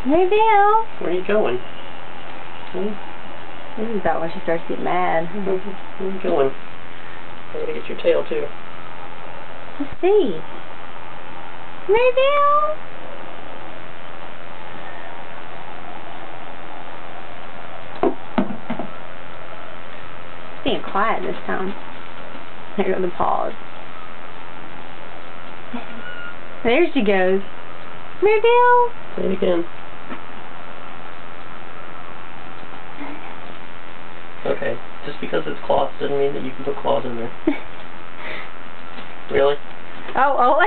Maybelle! Where are you going? This is about when she starts to get mad. Where are you going? I gotta get your tail too. Let's see. Maybelle! Being quiet this time. There go the paws. There she goes. Maybelle! Say it again. Okay, just because it's cloth doesn't mean that you can put claws in there. Really? Oh.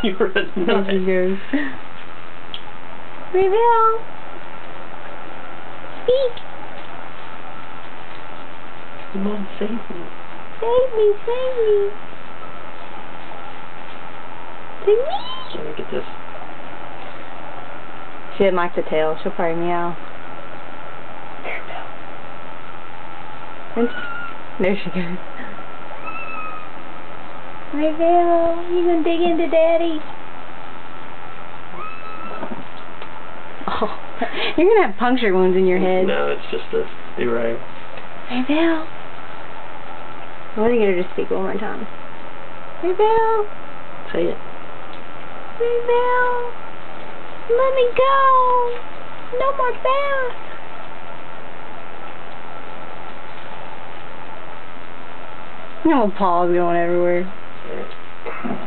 You were a There nut. she goes. Maybelle! Speak! Come on, save me. Save me, save me! Save me! Let me get this. She didn't like the tail. She'll probably meow. There she goes. Maybelle, you gonna dig into Daddy? Oh, you're gonna have puncture wounds in your head. No, it's just a do-rag. Maybelle. I want to get her to speak one more time. Maybelle. Say it. Maybelle. Let me go. No more bath. No paws going everywhere. Alright.